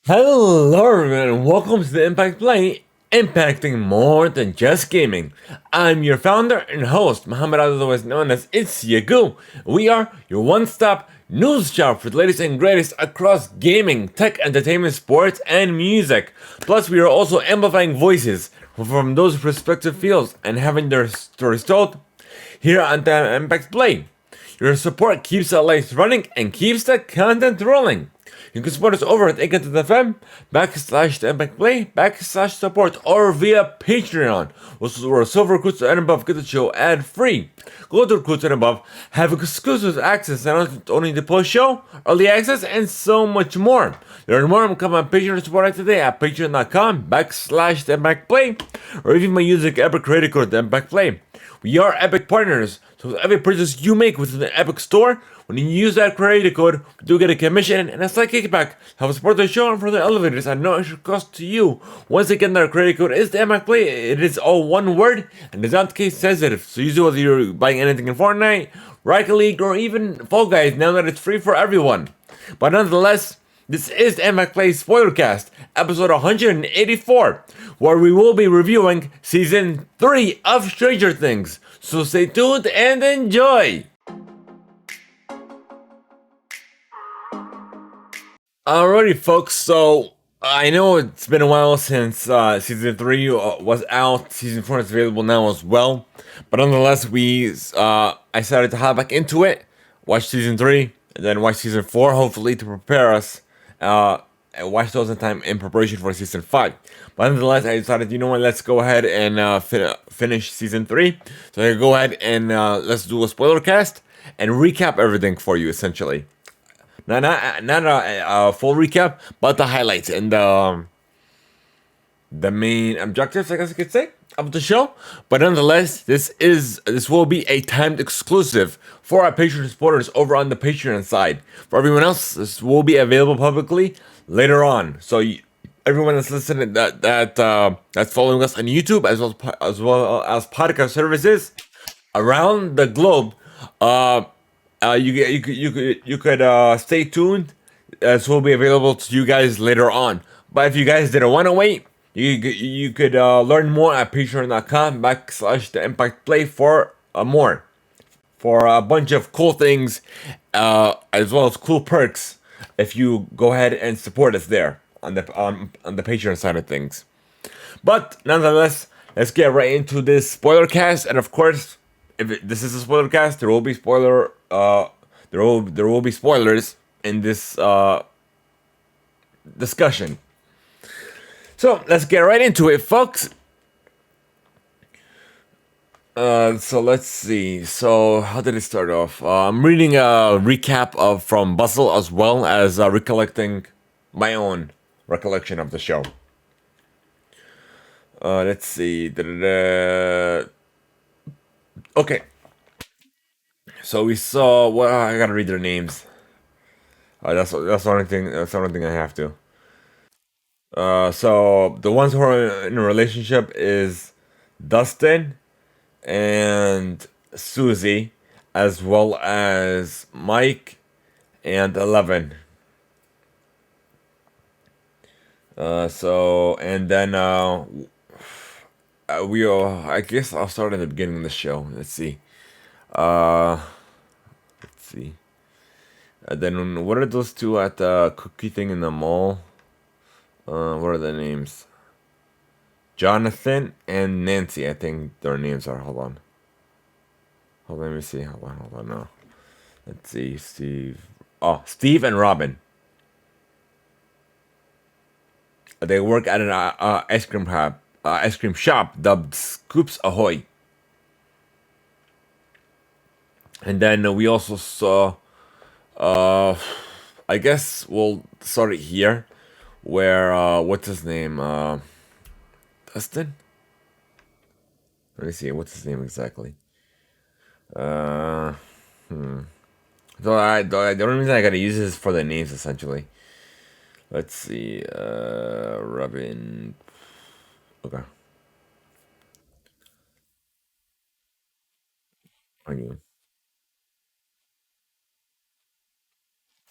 Hello everyone and welcome to the Impact Play, impacting more than just gaming. I'm your founder and host, Muhammad, otherwise known as It's Yagu. We are your one-stop news shop for the latest and greatest across gaming, tech, entertainment, sports, and music. Plus, we are also amplifying voices from those respective fields and having their stories told here on the Impact Play. Your support keeps the lights running and keeps the content rolling. You can support us over at anchor.fm /the Impact Play /support or via Patreon, where silver recruits and above get the show ad free. Gold recruits and above have exclusive access not only to the post show, early access, and so much more. Learn more and become a Patreon supporter today at patreon.com /the Impact Play, or even my music Epic creator code the Impact Play. We are Epic partners, so with every purchase you make within the Epic store, when you use that creator code, we do get a commission and a slight kickback to help support the show and for the elevators at no extra cost to you. Once again, that creator code is the Epic Play. It is all one word and is not case sensitive, so use it whether you're buying anything in Fortnite, Rocket League, or even Fall Guys now that it's free for everyone. But nonetheless, this is the Impact Play Spoilercast, episode 184, where we will be reviewing season 3 of Stranger Things. So stay tuned and enjoy! Alrighty, folks, so I know it's been a while since season 3 was out. Season 4 is available now as well. But nonetheless, I decided to hop back into it, watch season 3, and then watch season 4, hopefully, to prepare us. And watch those in time in preparation for season 5. But nonetheless, I decided, you know what, let's go ahead and finish season 3. So I go ahead and let's do a spoiler cast and recap everything for you, essentially. Not a full recap, but the highlights and the main objectives, I guess you could say, of the show. But nonetheless, this will be a timed exclusive for our Patreon supporters over on the Patreon side. For everyone else, this will be available publicly later on. So everyone that's listening, that's following us on YouTube as podcast services around the globe, you could stay tuned. This will be available to you guys later on. But if you guys didn't want to wait, you could learn more at patreon.com /the Impact Play for more, for a bunch of cool things, as well as cool perks if you go ahead and support us there on the Patreon side of things. But nonetheless, let's get right into this spoiler cast. And of course, this is a spoiler cast, there will be there will be spoilers in this discussion. So let's get right into it, folks. So let's see. So how did it start off? I'm reading a recap of from Bustle as well as recollecting my own recollection of the show. Let's see. Okay. So we saw. Well, I gotta read their names. That's the only thing. That's the only thing I have to. So the ones who are in a relationship is Dustin and Susie, as well as Mike and Eleven. So and then I guess I'll start at the beginning of the show. Let's see. Uh, let's see. And then what are those two at the cookie thing in the mall? What are their names? Jonathan and Nancy, I think their names are. Hold on. Let me see. Hold on now. Let's see. Steve. Oh, Steve and Robin. They work at an ice cream shop dubbed Scoops Ahoy. And then we also saw, I guess we'll start it here, where what's his name? Dustin. Let me see. What's his name exactly? Uh, hmm. The only reason I gotta use this is for the names essentially. Let's see. Robin. Okay. Are you?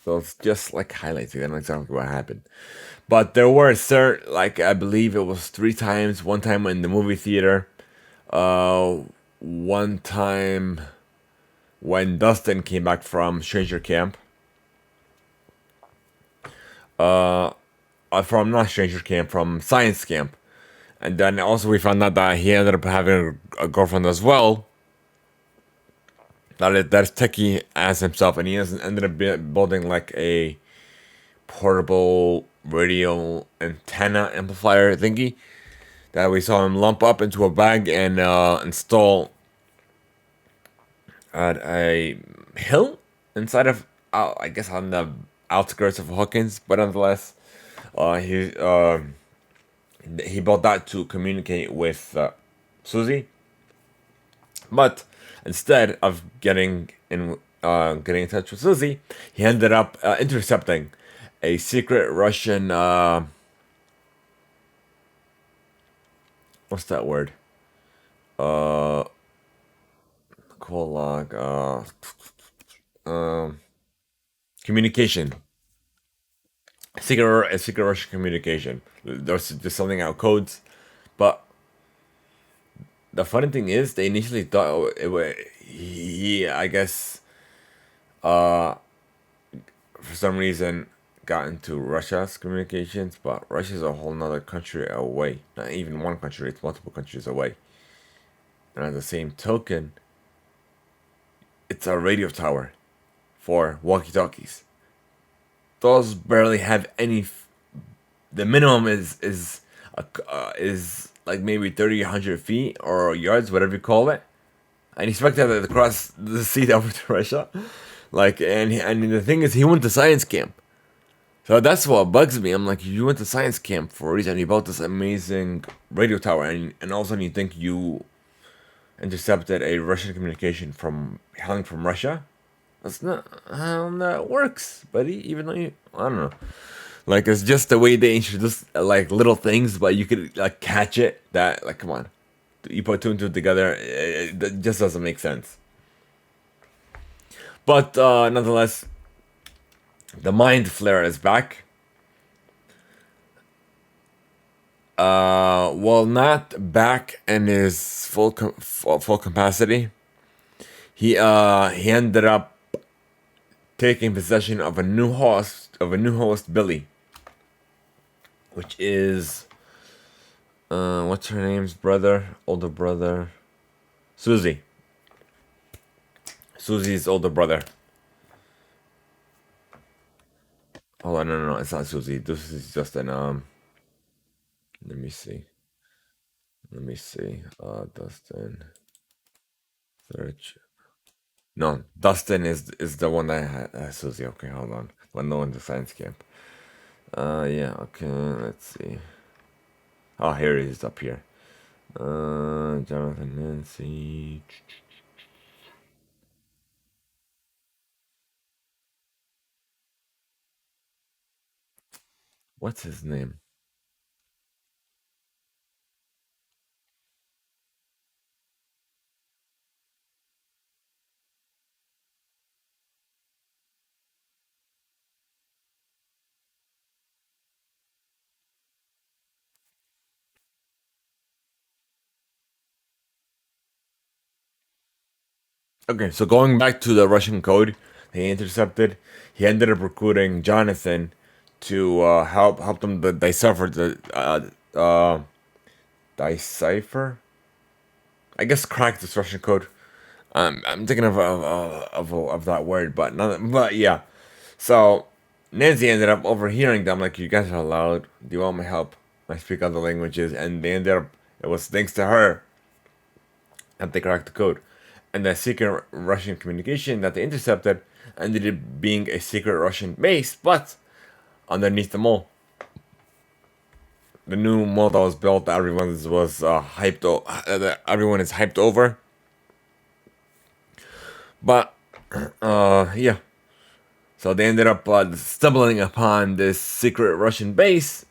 So it's just like highlights. I don't know exactly what happened. But there were certain, like, I believe it was three times. One time in the movie theater. Uh, one time when Dustin came back from Stranger Camp. From not Stranger Camp, from Science Camp. And then also we found out that he ended up having a girlfriend as well. That's techie as himself, and he ended up building like a portable radio antenna amplifier thingy that we saw him lump up into a bag and install at a hill inside of, I guess, on the outskirts of Hawkins, but nonetheless, uh, he uh, he built that to communicate with Susie. But instead of getting in touch with Susie, he ended up intercepting a secret Russian. What's that word? Uh, Call log. Communication. A secret Russian communication. There's just something out codes, but the funny thing is, they initially thought it was he. I guess for some reason got into Russia's communications, but Russia's a whole nother country away. Not even one country; it's multiple countries away. And at the same token, it's a radio tower for walkie-talkies. Those barely have any. The minimum is like maybe 30, 100 feet or yards, whatever you call it. And he expected to cross the sea over to Russia. Like, and the thing is, he went to science camp. So that's what bugs me. I'm like, you went to science camp for a reason. You built this amazing radio tower, and all of a sudden you think you intercepted a Russian communication from hailing from Russia. That's not how that works, buddy. Even though I don't know. Like, it's just the way they introduce like little things, but you could like catch it. That, like, come on, you put two and two together, it just doesn't make sense. But nonetheless, the mind flare is back. Well, not back in his full capacity. He ended up taking possession of a new host, Billy, which is what's her name's older brother, Susie. Susie's older brother. Hold on, no, it's not Susie. This is just an Let me see. Let me see. Dustin. Search. No, Dustin is the one that had Susie. Okay, hold on. When no one's a science camp. Yeah. Okay. Let's see. Oh, here he is up here. Jonathan Nancy. What's his name? Okay, so going back to the Russian code they intercepted, he ended up recruiting Jonathan to help them decipher. I guess crack this Russian code. I'm thinking of that word, but yeah. So Nancy ended up overhearing them, like, you guys are loud. Do you want my help? I speak other languages, and they ended up. It was thanks to her that they cracked the code, and the secret Russian communication that they intercepted ended up being a secret Russian base, but underneath the mall. The new mall that was built, everyone is hyped over, but yeah. So they ended up stumbling upon this secret Russian base.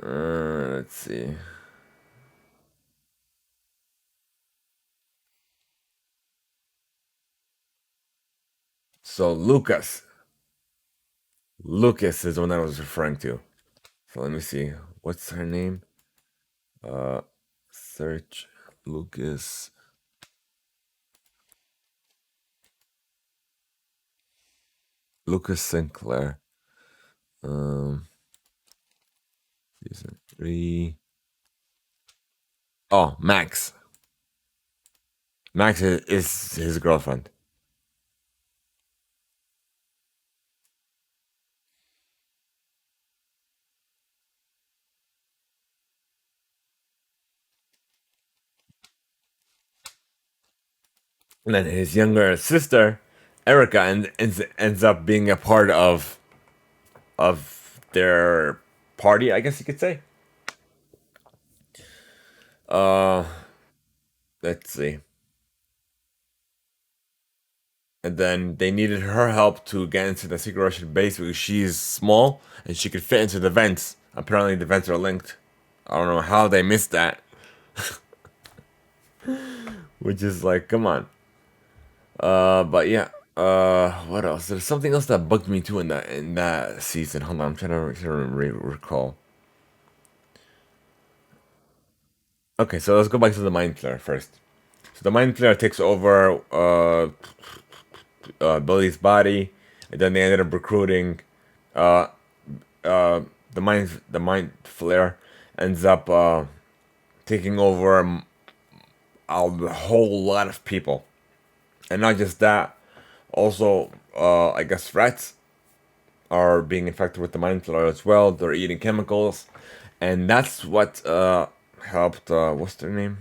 Let's see. So Lucas is the one that I was referring to. So let me see. What's her name? Uh, search Lucas. Lucas Sinclair. Um, season 3. Oh, Max. Max is his girlfriend. And then his younger sister, Erica, ends up being a part of their party, I guess you could say. Uh, let's see. And then they needed her help to get into the secret Russian base because she's small and she could fit into the vents. Apparently, the vents are linked. I don't know how they missed that. Which is like, come on. But yeah. What else? There's something else that bugged me too in that season. Hold on, I'm trying to recall. Okay, so let's go back to the mind flayer first. So the mind flayer takes over Billy's body, and then they ended up recruiting uh, the mind flare ends up taking over a whole lot of people, and not just that. Also, I guess rats are being infected with the mind flare as well. They're eating chemicals, and that's what helped. What's their name?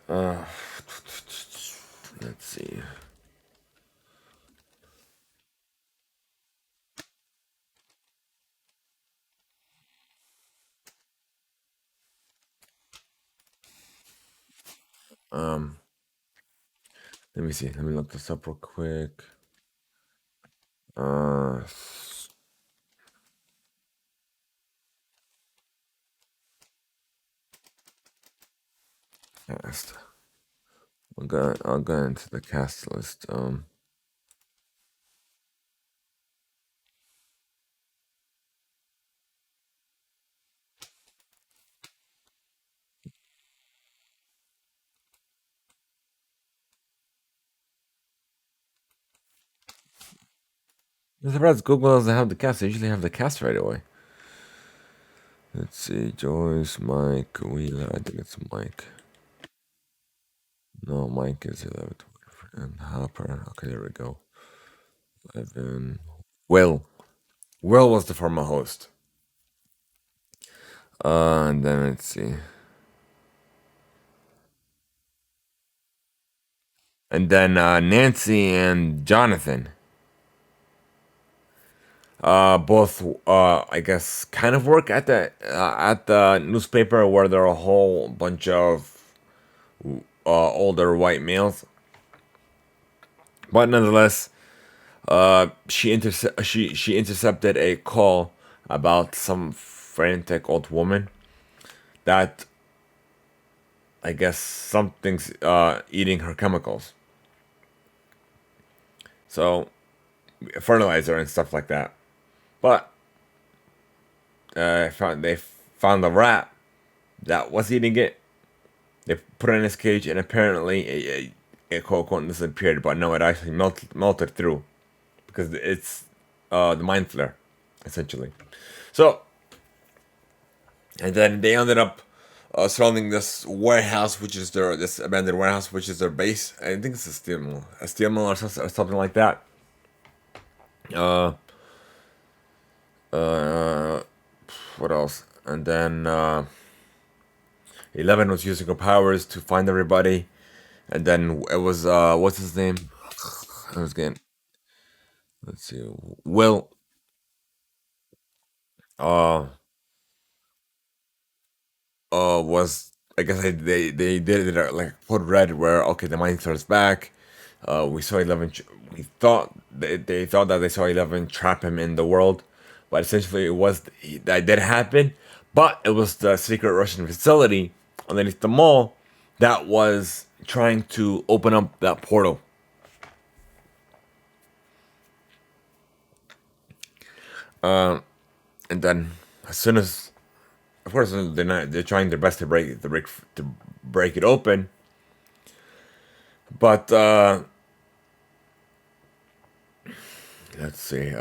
Uh, let's see. Um, Let me see. Let me look this up real quick. Uh, cast. I'll go into the cast list. I'm surprised Google doesn't have the cast. They usually have the cast right away. Let's see. Joyce, Mike, Wheeler. I think it's Mike. No, Mike is 11. And Hopper. Okay, there we go. 11. Will. Will was the former host. And then let's see. And then Nancy and Jonathan. Both I guess kind of work at the newspaper where there are a whole bunch of older white males. But nonetheless, she intercepted a call about some frantic old woman that I guess something's eating her chemicals. So fertilizer and stuff like that. But they found the rat that was eating it. They put it in his cage, and apparently it quote unquote disappeared. But no, it actually melted through because it's the mind flare, essentially. So, and then they ended up surrounding this warehouse, which is this abandoned warehouse, which is their base. I think it's a steel mill or something like that. Uh, uh, what else? And then 11 was using her powers to find everybody, and then it was what's his name? I was getting. Let's see. Will uh was I guess they did it like code red where okay the mind starts back. We saw 11. We thought they thought that they saw 11 trap him in the world, but essentially it was that did happen. But it was the secret Russian facility underneath the mall that was trying to open up that portal. And then as soon as, of course, they're trying their best to break it open, but let's see.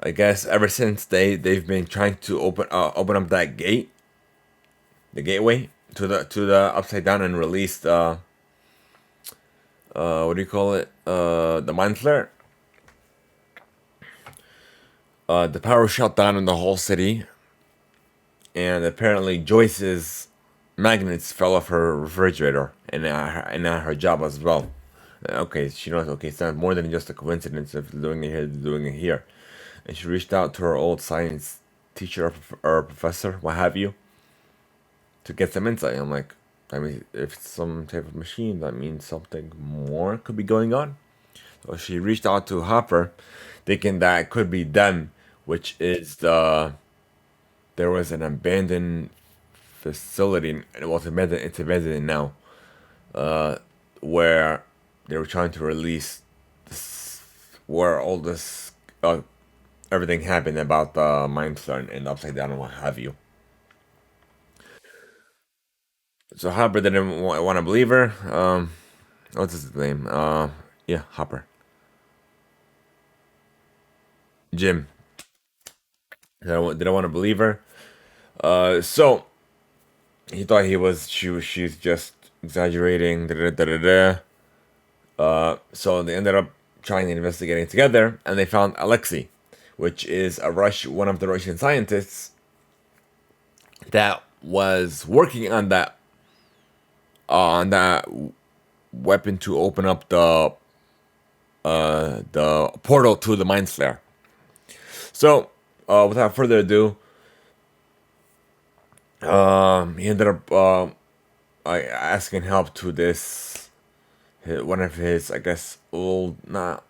I guess ever since they've been trying to open up that gate, the gateway to the upside down, and release the what do you call it? The mind flare. The power shut down in the whole city, and apparently Joyce's magnets fell off her refrigerator and her job as well. Okay, she knows. Okay, it's not more than just a coincidence of doing it here. And she reached out to her old science teacher or professor, what have you, to get some insight. I'm like, I mean, if it's some type of machine, that means something more could be going on. So she reached out to Hopper, thinking that it could be them, which is there was an abandoned facility, and it was abandoned. It's abandoned now, where they were trying to release this, where all this everything happened about the mind stone and upside down and what have you. So Hopper didn't want to believe her. What's his name? Yeah, Hopper. Jim. Didn't want to believe her. So he thought she's just exaggerating. Da, da, da, da, da. So they ended up trying and investigating together, and they found Alexei, which is one of the Russian scientists that was working on that weapon to open up the portal to the mind flare. So, without further ado, he ended up asking help to one of his, I guess, old not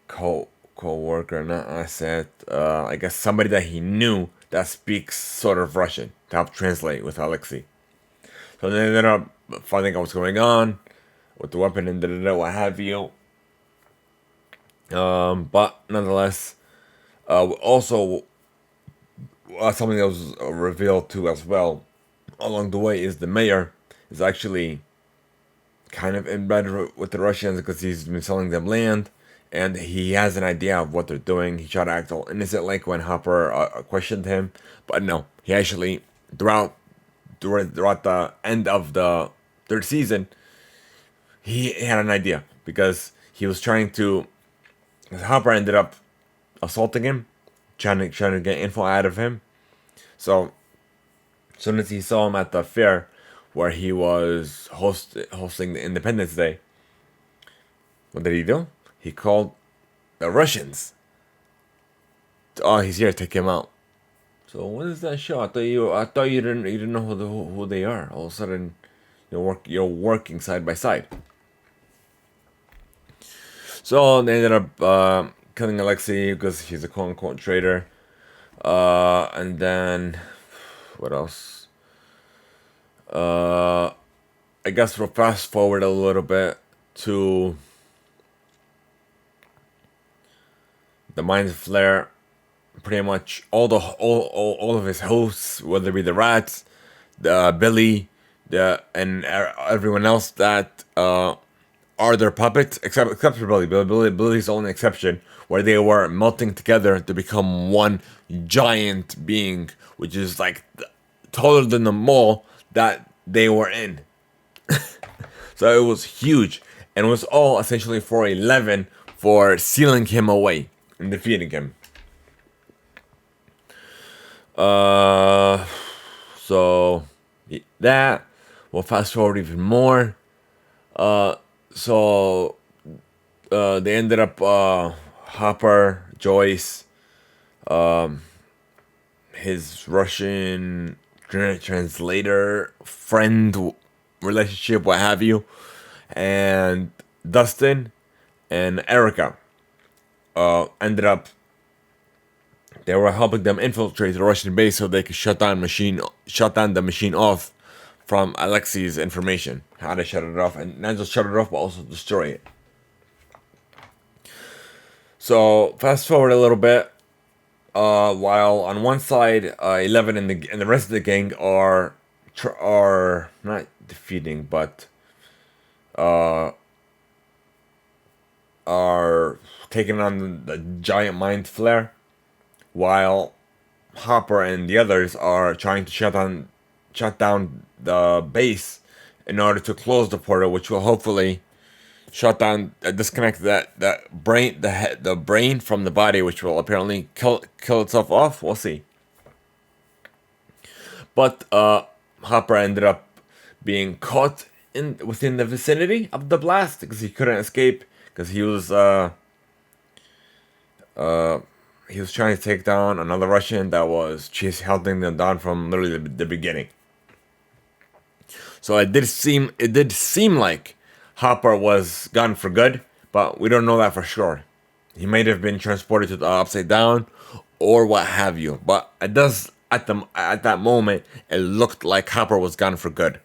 co-worker, not asset. I guess somebody that he knew that speaks sort of Russian to help translate with Alexei. So they ended up finding out what's going on with the weapon and what have you. But nonetheless, also something that was revealed too as well along the way is the mayor is actually kind of in bed with the Russians because he's been selling them land, and he has an idea of what they're doing. He tried to act all innocent like when Hopper questioned him, but no, he actually throughout the end of the third season, he had an idea because he was trying to. Hopper ended up assaulting him, trying to get info out of him. So, as soon as he saw him at the fair where he was hosting the Independence Day, what did he do? He called the Russians. Oh, he's here. Take him out. So what is that show? I thought you didn't know who they are. All of a sudden, you're working side by side. So they ended up killing Alexei because he's a quote unquote traitor. And then what else? I guess we'll fast forward a little bit to the Mind Flare. Pretty much all of his hosts, whether it be the rats, the Billy, and everyone else that are their puppets, except for Billy. Billy's the only exception, where they were melting together to become one giant being, which is like taller than the mall that they were in. So it was huge, and it was all essentially for 11 for sealing him away and defeating him. So that we'll fast forward even more. So they ended up Hopper, Joyce, his Russian translator friend relationship, what have you, and Dustin and Erica ended up. They were helping them infiltrate the Russian base so they could shut down the machine off from Alexei's information. How to shut it off, and not just shut it off, but also destroy it. So fast forward a little bit. While on one side, 11 and the rest of the gang are not defeating, but uh, are taking on the giant mind flare, while Hopper and the others are trying to shut down the base in order to close the portal, which will hopefully shut down, disconnect that brain, the brain from the body, which will apparently kill itself off. We'll see. But Hopper ended up being caught in within the vicinity of the blast because he couldn't escape because he was trying to take down another Russian that was holding them down from literally the beginning. So it did seem like Hopper was gone for good, but we don't know that for sure. He might have been transported to the Upside Down, or what have you. But it does at that moment it looked like Hopper was gone for good.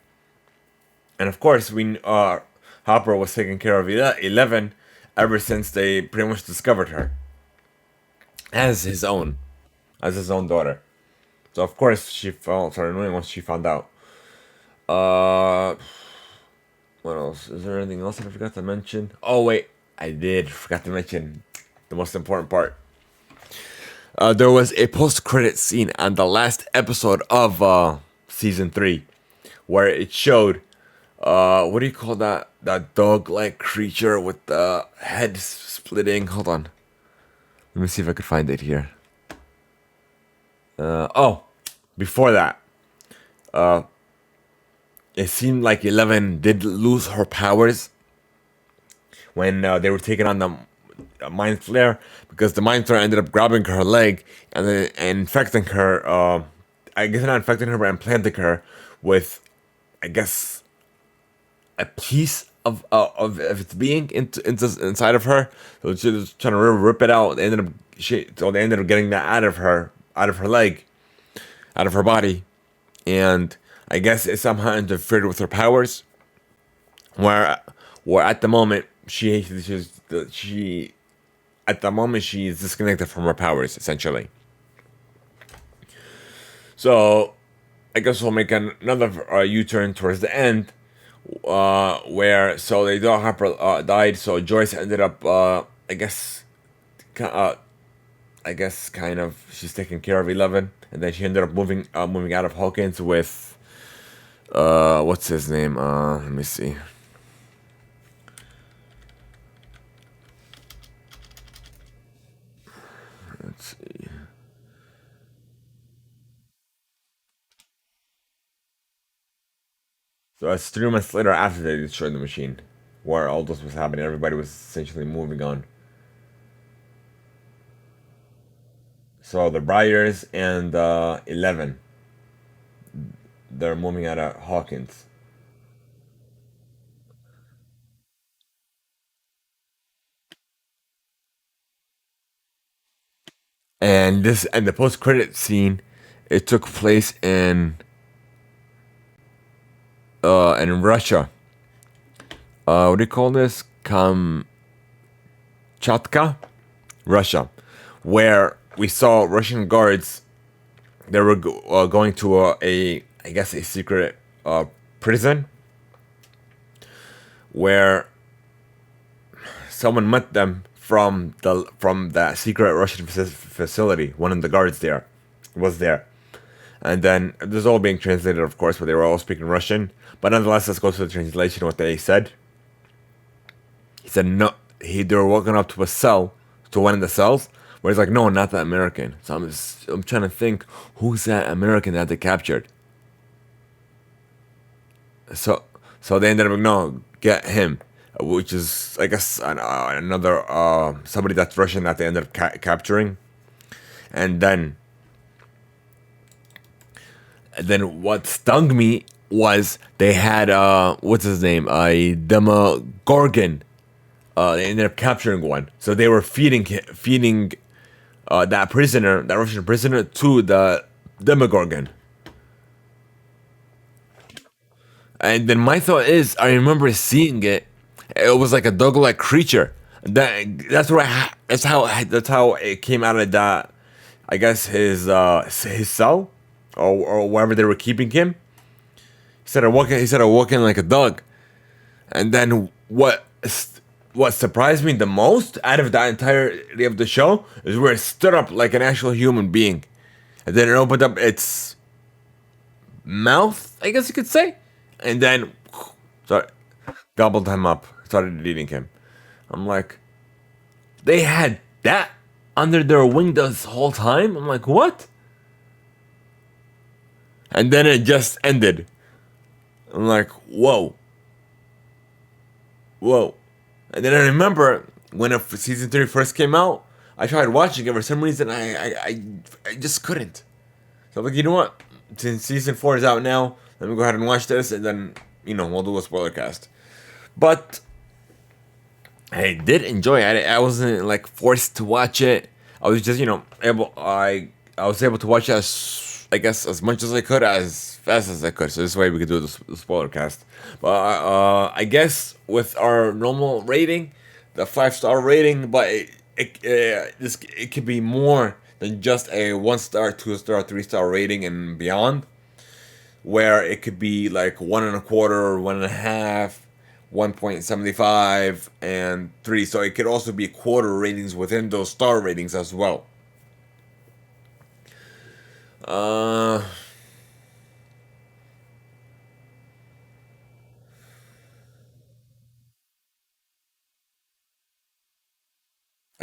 And of course, Hopper was taking care of 11 ever since they pretty much discovered her as his own, daughter. So of course she started annoying once she found out. Uh, what else? Is there anything else that I forgot to mention? Oh wait, I did forgot to mention the most important part. There was a post-credit scene on the last episode of season 3, where it showed what do you call that dog-like creature with the head splitting? Hold on, let me see if I could find it here. Before that, it seemed like 11 did lose her powers when they were taking on the mind flare, because the mind flare ended up grabbing her leg and then infecting her. I guess not infecting her, but implanting her with, I guess, a piece of its being inside of her. So she was trying to rip it out. They ended up getting that out of her leg, out of her body, and I guess it somehow interfered with her powers. Where at the moment she is disconnected from her powers essentially. So I guess we'll make another U-turn towards the end, where so they thought Harper died. So Joyce ended up, I guess kind of she's taking care of 11, and then she ended up moving out of Hawkins with what's his name? Let me see. Let's see. So it's 3 months later after they destroyed the machine, where all this was happening. Everybody was essentially moving on. So the Briars and 11, they're moving out of Hawkins. And the post credit scene, it took place in Russia. What do you call this? Kamchatka, Russia, where we saw Russian guards. They were going to I guess a secret prison, where someone met them from that secret Russian facility. One of the guards there was there, and then this is all being translated, of course, but they were all speaking Russian. But nonetheless, let's go to the translation. What they said. He said no. They were walking up to a cell, to one of the cells, where he's like, no, not that American. So I'm trying to think, who's that American that they captured? So they ended up, no, get him, which is, I guess, another somebody that's Russian that they ended up capturing. And then what stung me was they had what's his name, a Demogorgon. They ended up capturing one, so they were feeding that Russian prisoner, to the Demogorgon. And then my thought is, I remember seeing it. It was like a dog-like creature. That's how it came out of that. I guess his cell, or wherever they were keeping him. He said I walk in like a dog, and then what surprised me the most out of the entirety of the show is where it stood up like an actual human being, and then it opened up its mouth, I guess you could say, and then gobbled him up, started eating him. I'm like, they had that under their wing this whole time? I'm like, what? And then it just ended. I'm like, whoa. Whoa. And then I remember when season 3 first came out, I tried watching it. For some reason, I just couldn't. So I'm like, you know what? Since season 4 is out now, let me go ahead and watch this, and then, we'll do a spoiler cast. But I did enjoy it. I wasn't like forced to watch it. I was just, I was able to watch it as much as I could, as fast as I could. So this way we could do the spoiler cast. But I guess with our normal rating, the 5-star rating, but it could be more than just a 1-star, 2-star, 3-star rating and beyond, where it could be like 1.25, 1.5, 1.75, and 3. So it could also be quarter ratings within those star ratings as well. I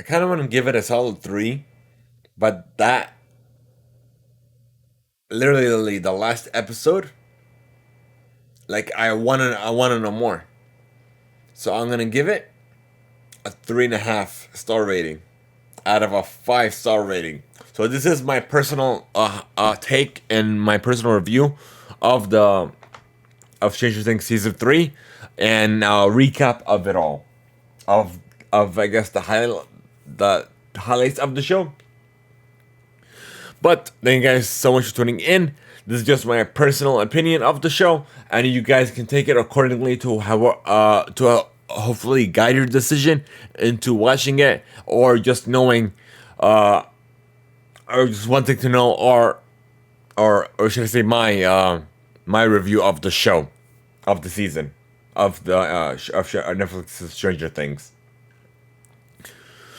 kind of want to give it a solid 3, but that literally the last episode, like I want to know more. So I'm gonna give it a 3.5-star rating out of a 5-star rating. So this is my personal take and my personal review of Stranger Things season 3, and recap of it all, of I guess the highlights of the show. But thank you guys so much for tuning in. This is just my personal opinion of the show, and you guys can take it accordingly to hopefully guide your decision into watching it, or just knowing, or just wanting to know, or should I say my review of the show, of the season, of the Netflix's Stranger Things.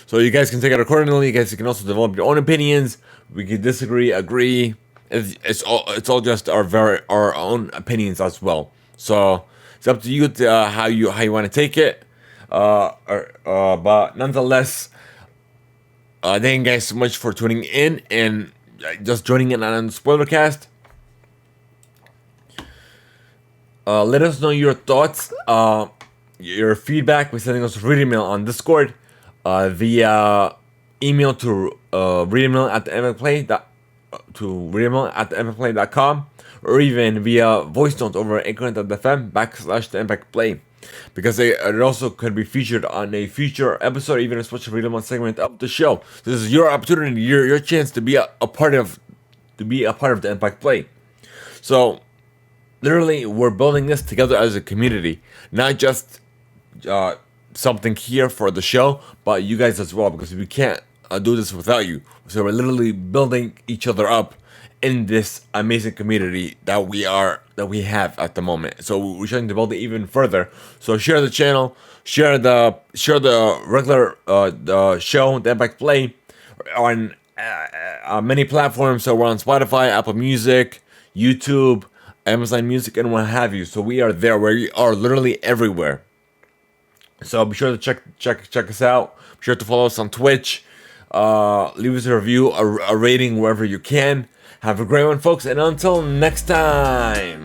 So you guys can take it accordingly. You guys can also develop your own opinions. We can disagree, agree. It's all just our own opinions as well. So it's up to you to, how you want to take it. But nonetheless, thank you guys so much for tuning in and just joining in on the spoiler cast. Let us know your thoughts, your feedback by sending us a read email on Discord, via email to reademail@theimpactplay.com, or even via voice note over anchor.fm/theimpactplay, because it also could be featured on a future episode, even a special read email segment of the show. This is your opportunity, your chance to be a part of the Impact Play. So literally, we're building this together as a community, not just something here for the show, but you guys as well, because we can't do this without you. So we're literally building each other up in this amazing community that we have at the moment. So we're trying to build it even further. So share the channel, share the regular the show, the Impact Play, on many platforms. So we're on Spotify, Apple Music, YouTube, Amazon Music, and what have you. So we are there. We are literally everywhere. So be sure to check us out. Be sure to follow us on Twitch. Leave us a review, a rating wherever you can. Have a great one, folks, and until next time.